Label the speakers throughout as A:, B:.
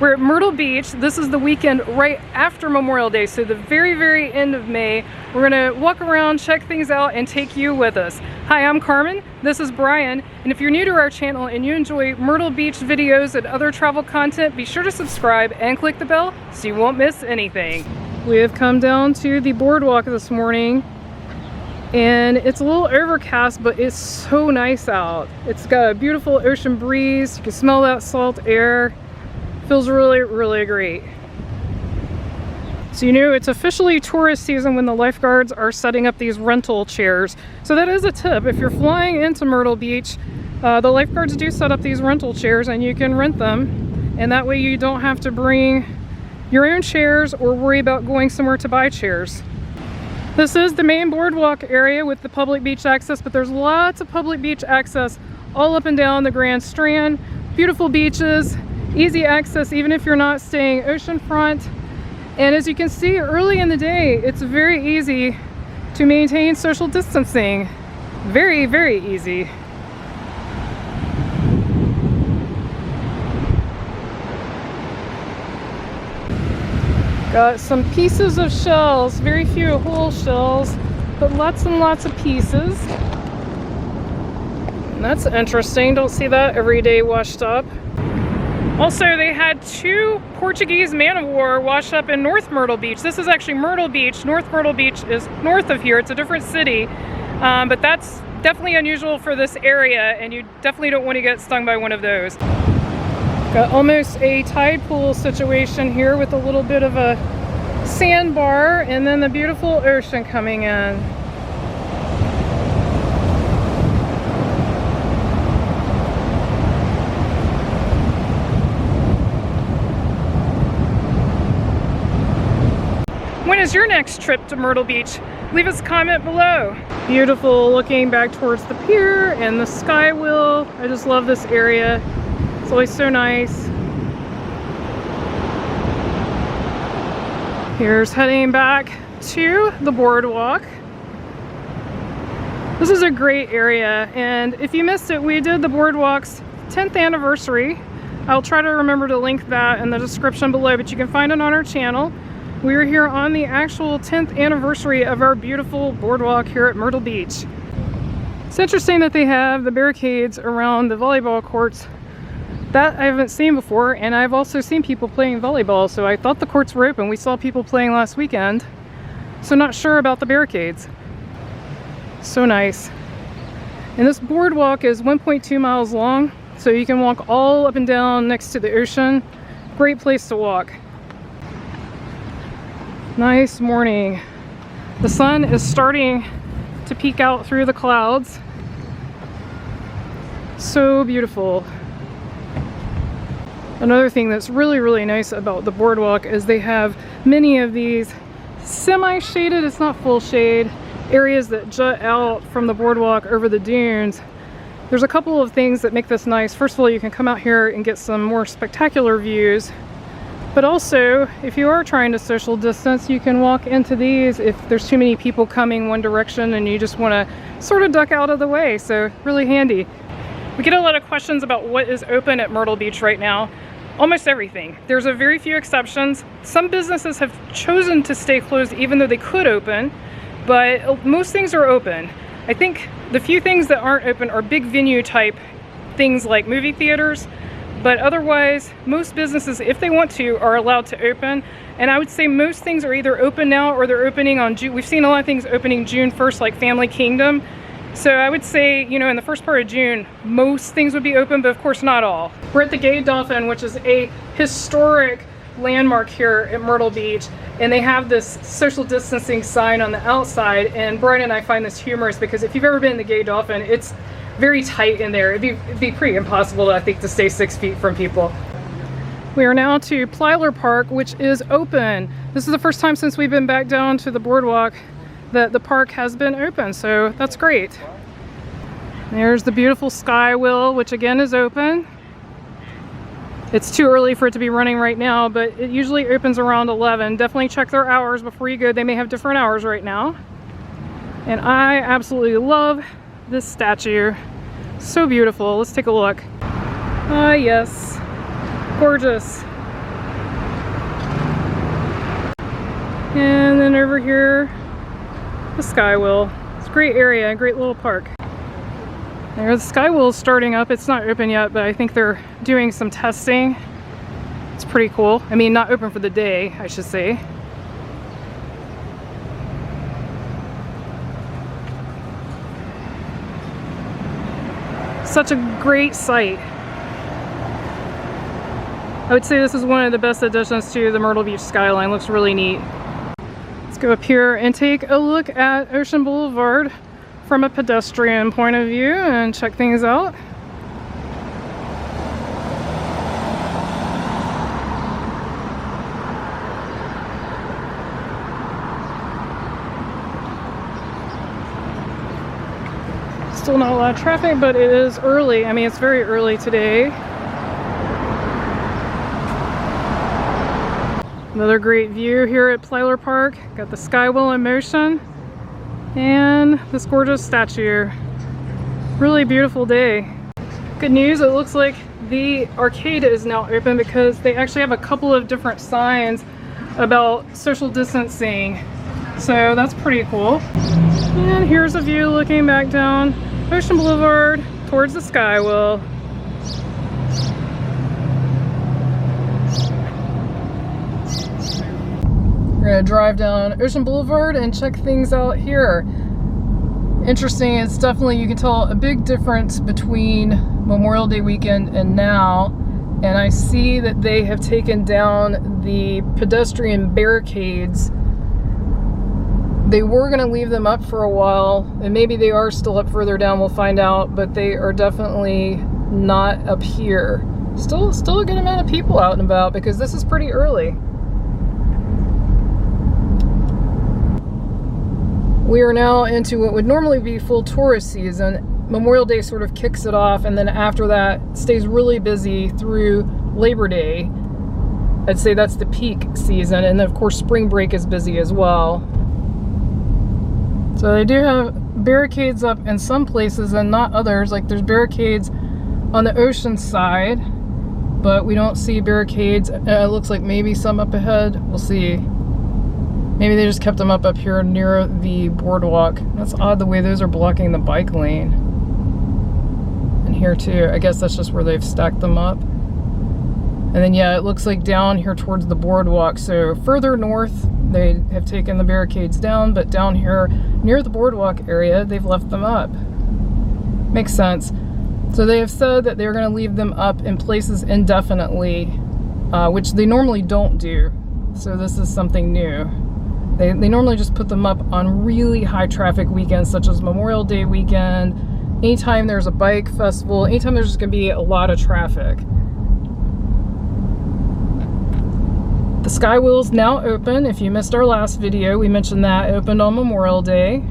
A: We're at Myrtle Beach. This is the weekend right after Memorial Day, so the very end of May. We're gonna walk around, check things out, and take you with us. Hi, I'm Carmen. This is Brian. And if you're new to our channel and you enjoy Myrtle Beach videos and other travel content, be sure to subscribe and click the bell so you won't miss anything. We have come down to the boardwalk this morning, and it's a little overcast, but it's so nice out. It's got a beautiful ocean breeze. You can smell that salt air. Feels really great. So you know it's officially tourist season when the lifeguards are setting up these rental chairs. So that is a tip. If you're flying into Myrtle Beach, the lifeguards do set up these rental chairs and you can rent them. And that way you don't have to bring your own chairs or worry about going somewhere to buy chairs. This is the main boardwalk area with the public beach access, but there's lots of public beach access all up and down the Grand Strand. Beautiful beaches. Easy access even if you're not staying oceanfront. And as you can see, early in the day, it's very easy to maintain social distancing. Very easy. Got some pieces of shells, very few whole shells, but lots and lots of pieces. And that's interesting, don't see that every day washed up. Also, they had 2 Portuguese man-of-war washed up in North Myrtle Beach. This is actually Myrtle Beach. North Myrtle Beach is north of here. It's a different city, but that's definitely unusual for this area, and you definitely don't want to get stung by one of those. Got almost a tide pool situation here with a little bit of a sandbar, and then the beautiful ocean coming in. When is your next trip to Myrtle Beach? Leave us a comment below. Beautiful looking back towards the pier and the sky wheel. I just love this area. It's always so nice. Here's heading back to the boardwalk. This is a great area, and if you missed it, we did the boardwalk's 10th anniversary. I'll try to remember to link that in the description below, but you can find it on our channel. We are here on the actual 10th anniversary of our beautiful boardwalk here at Myrtle Beach. It's interesting that they have the barricades around the volleyball courts. That I haven't seen before, and I've also seen people playing volleyball, so I thought the courts were open. We saw people playing last weekend, so not sure about the barricades. So nice. And this boardwalk is 1.2 miles long, so you can walk all up and down next to the ocean. Great place to walk. Nice morning. The sun is starting to peek out through the clouds. So beautiful. Another thing that's really nice about the boardwalk is they have many of these semi-shaded, it's not full shade, areas that jut out from the boardwalk over the dunes. There's a couple of things that make this nice. First of all, you can come out here and get some more spectacular views. But also, if you are trying to social distance, you can walk into these if there's too many people coming one direction and you just want to sort of duck out of the way. So really handy. We get a lot of questions about what is open at Myrtle Beach right now. Almost everything. There's a very few exceptions. Some businesses have chosen to stay closed even though they could open, but most things are open. I think the few things that aren't open are big venue type things like movie theaters. But otherwise, most businesses, if they want to, are allowed to open. And I would say most things are either open now or they're opening on June. We've seen a lot of things opening June 1st, like Family Kingdom. So I would say, you know, in the first part of June, most things would be open, but of course not all. We're at the Gay Dolphin, which is a historic landmark here at Myrtle Beach. And they have this social distancing sign on the outside. And Brian and I find this humorous because if you've ever been in the Gay Dolphin, it's very tight in there. It'd be pretty impossible, I think, to stay 6 feet from people. We are now to Plyler Park, which is open. This is the first time since we've been back down to the boardwalk that the park has been open, so that's great. There's the beautiful sky wheel, which again is open. It's too early for it to be running right now, but it usually opens around 11. Definitely check their hours before you go. They may have different hours right now. And I absolutely love this statue. So beautiful. Let's take a look. Ah, yes. Gorgeous. And then over here, the Skywheel. It's a great area, a great little park. There, the Skywheel is starting up. It's not open yet, but I think they're doing some testing. It's pretty cool. I mean, not open for the day, I should say. Such a great site. I would say this is one of the best additions to the Myrtle Beach skyline. Looks really neat. Let's go up here and take a look at Ocean Boulevard from a pedestrian point of view and check things out. Still not a lot of traffic, but it is early. I mean, it's very early today. Another great view here at Plyler Park. Got the Skywheel in motion and this gorgeous statue. Really beautiful day. Good news, it looks like the arcade is now open because they actually have a couple of different signs about social distancing. So that's pretty cool. And here's a view looking back down Ocean Boulevard towards the Skywheel. We're gonna drive down Ocean Boulevard and check things out here. Interesting, it's definitely, you can tell a big difference between Memorial Day weekend and now. And I see that they have taken down the pedestrian barricades. They were gonna leave them up for a while, and maybe they are still up further down, we'll find out, but they are definitely not up here. Still a good amount of people out and about because this is pretty early. We are now into what would normally be full tourist season. Memorial Day sort of kicks it off, and then after that stays really busy through Labor Day. I'd say that's the peak season, and then of course spring break is busy as well. So they do have barricades up in some places and not others. Like there's barricades on the ocean side, but we don't see barricades. It looks like maybe some up ahead. We'll see. Maybe they just kept them up here near the boardwalk. That's odd the way those are blocking the bike lane. And here too, I guess that's just where they've stacked them up. And then yeah, it looks like down here towards the boardwalk. So further north, they have taken the barricades down, but down here near the boardwalk area, they've left them up. Makes sense. So they have said that they're gonna leave them up in places indefinitely, which they normally don't do. So this is something new. They normally just put them up on really high traffic weekends, such as Memorial Day weekend, anytime there's a bike festival, anytime there's just gonna be a lot of traffic. The Skywheel is now open. If you missed our last video, we mentioned that opened on Memorial Day.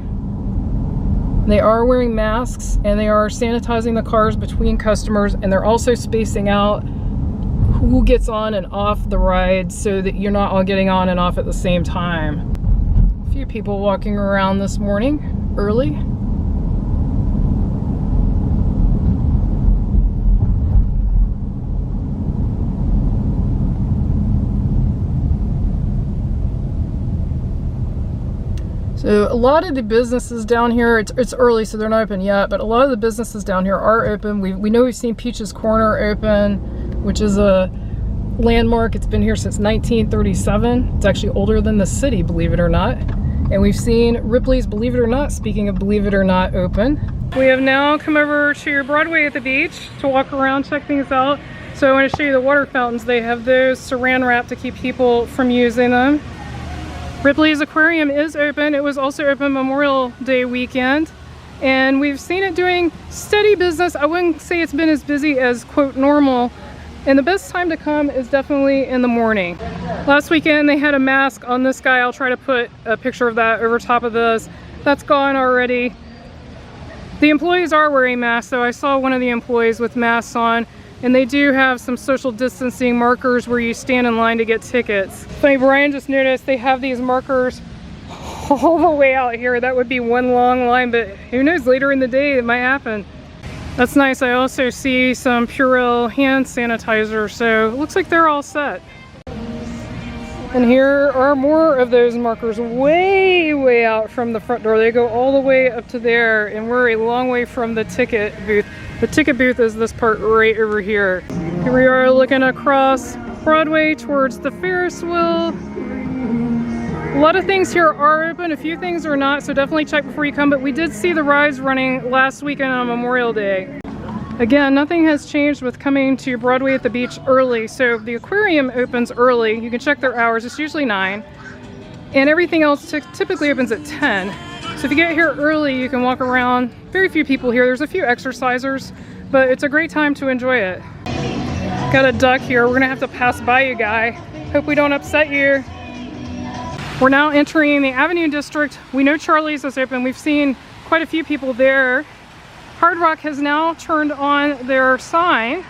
A: They are wearing masks and they are sanitizing the cars between customers, and they're also spacing out who gets on and off the ride so that you're not all getting on and off at the same time. A few people walking around this morning, early. So a lot of the businesses down here, it's early so they're not open yet, but a lot of the businesses down here are open. We know we've seen Peach's Corner open, which is a landmark. It's been here since 1937. It's actually older than the city, believe it or not. And we've seen Ripley's Believe It or Not, speaking of Believe It or Not, open. We have now come over to Broadway at the beach to walk around, check things out. So I want to show you the water fountains. They have those saran wrap to keep people from using them. Ripley's Aquarium is open. It was also open Memorial Day weekend. And we've seen it doing steady business. I wouldn't say it's been as busy as, quote, normal. And the best time to come is definitely in the morning. Last weekend they had a mask on this guy. I'll try to put a picture of that over top of this. That's gone already. The employees are wearing masks, so I saw one of the employees with masks on, and they do have some social distancing markers where you stand in line to get tickets. Funny, Brian just noticed they have these markers all the way out here. That would be one long line, but who knows, later in the day it might happen. That's nice. I also see some Purell hand sanitizer, so it looks like they're all set. And here are more of those markers way out from the front door. They go all the way up to there, and we're a long way from the ticket booth. The ticket booth is this part right over here. Here we are looking across Broadway towards the Ferris wheel. A lot of things here are open, a few things are not, so definitely check before you come, but we did see the rides running last weekend on Memorial Day. Again, nothing has changed with coming to Broadway at the Beach early. So the aquarium opens early. You can check their hours. It's usually 9. And everything else typically opens at 10. So if you get here early, you can walk around. Very few people here. There's a few exercisers, but it's a great time to enjoy it. Got a duck here. We're gonna have to pass by you, guy. Hope we don't upset you. We're now entering the Avenue District. We know Charlie's is open. We've seen quite a few people there. Hard Rock has now turned on their sign,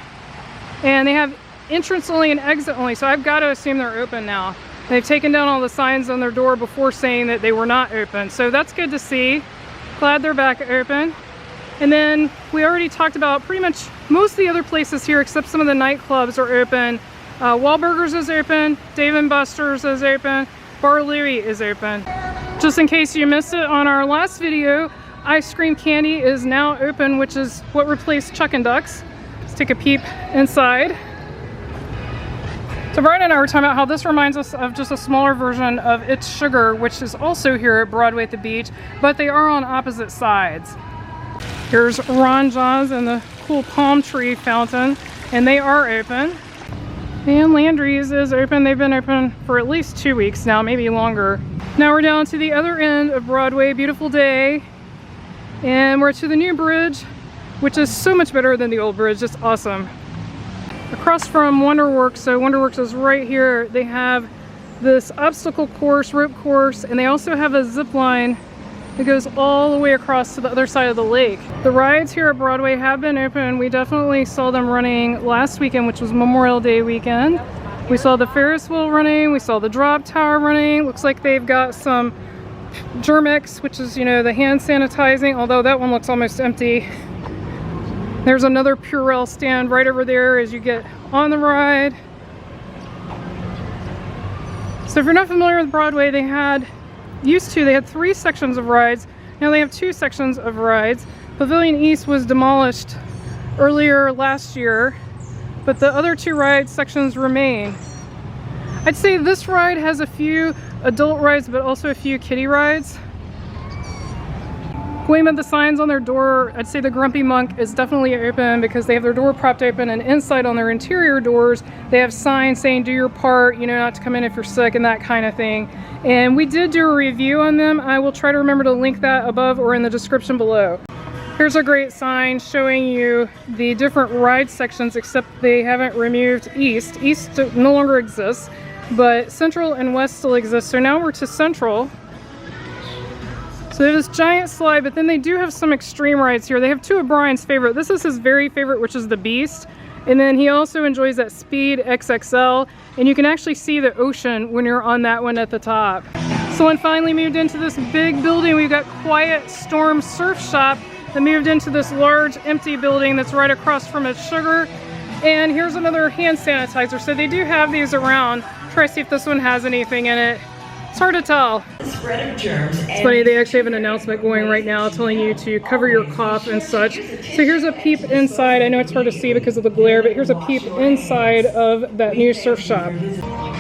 A: and they have entrance only and exit only, so I've got to assume they're open now. They've taken down all the signs on their door before saying that they were not open, so that's good to see. Glad they're back open. And then we already talked about pretty much most of the other places here, except some of the nightclubs are open. Wahlburgers is open, Dave & Buster's is open, Bar Louie is open. Just in case you missed it on our last video, Ice Cream Candy is now open, which is what replaced Chuck and Ducks. Let's take a peep inside. So Brian and I were talking about how this reminds us of just a smaller version of It's Sugar, which is also here at Broadway at the Beach, but they are on opposite sides. Here's Ron John's and the cool palm tree fountain, and they are open. And Landry's is open. They've been open for at least 2 weeks now, maybe longer. Now we're down to the other end of Broadway. Beautiful day. And we're to the new bridge, which is so much better than the old bridge. Just awesome. Across from Wonderworks, so Wonderworks is right here. They have this obstacle course, rope course, and they also have a zip line that goes all the way across to the other side of the lake. The rides here at Broadway have been open. We definitely saw them running last weekend, which was Memorial Day weekend. We saw the Ferris wheel running, we saw the drop tower running. Looks like they've got some Germex, which is, you know, the hand sanitizing, although that one looks almost empty. There's another Purell stand right over there as you get on the ride. So if you're not familiar with Broadway, they had 3 sections of rides. Now they have 2 sections of rides. Pavilion East was demolished earlier last year, but the other 2 ride sections remain. I'd say this ride has a few adult rides, but also a few kiddie rides. Going by the signs on their door, I'd say the Grumpy Monk is definitely open because they have their door propped open, and inside on their interior doors, they have signs saying do your part, you know, not to come in if you're sick and that kind of thing. And we did do a review on them. I will try to remember to link that above or in the description below. Here's a great sign showing you the different ride sections, except they haven't removed East. East no longer exists, but Central and West still exist. So now we're to Central. So they have this giant slide, but then they do have some extreme rides here. They have 2 of Brian's favorite. This is his very favorite, which is the Beast. And then he also enjoys that Speed XXL, and you can actually see the ocean when you're on that one at the top. So when finally moved into this big building, we've got Quiet Storm Surf Shop that moved into this large empty building that's right across from It's Sugar. And here's another hand sanitizer. So they do have these around. Try to see if this one has anything in it. It's hard to tell.
B: Spread of germs.
A: It's funny, they actually have an announcement going right now telling you to cover your cough and such. So here's a peep inside. I know it's hard to see because of the glare, but here's a peep inside of that new surf shop.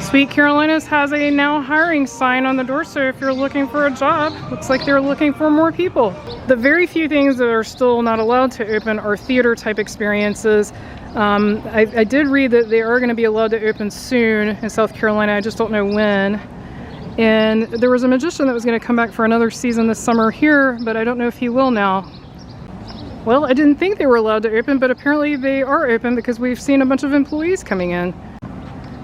A: Sweet Carolina's has a now hiring sign on the door, so if you're looking for a job, looks like they're looking for more people. The very few things that are still not allowed to open are theater type experiences. I did read that they are going to be allowed to open soon in South Carolina. I just don't know when. And there was a magician that was going to come back for another season this summer here, but I don't know if he will now. Well, I didn't think they were allowed to open, but apparently they are open because we've seen a bunch of employees coming in.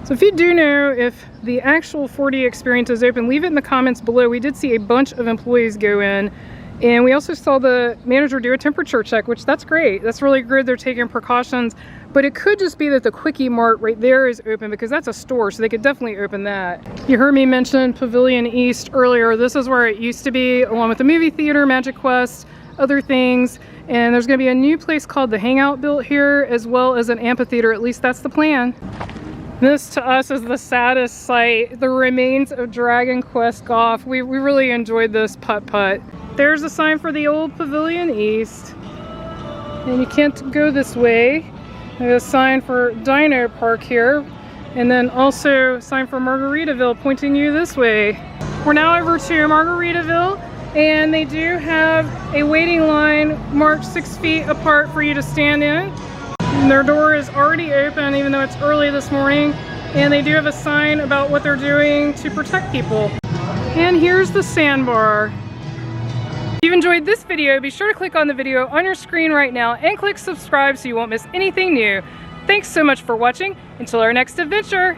A: So if you do know if the actual 4D experience is open, leave it in the comments below. We did see a bunch of employees go in, and we also saw the manager do a temperature check, which that's great. That's really good. They're taking precautions, but it could just be that the Quickie Mart right there is open because that's a store, so they could definitely open that. You heard me mention Pavilion East earlier. This is where it used to be, along with the movie theater, Magic Quest, other things. And there's going to be a new place called The Hangout built here, as well as an amphitheater. At least that's the plan. This to us is the saddest sight, the remains of Dragon Quest Golf. We really enjoyed this putt-putt. There's a sign for the old Pavilion East. And you can't go this way. There's a sign for Dino Park here. And then also a sign for Margaritaville pointing you this way. We're now over to Margaritaville, and they do have a waiting line marked 6 feet apart for you to stand in. And their door is already open even though it's early this morning, and they do have a sign about what they're doing to protect people. And here's the sandbar. If you've enjoyed this video, be sure to click on the video on your screen right now and click subscribe so you won't miss anything new. Thanks so much for watching. Until our next adventure.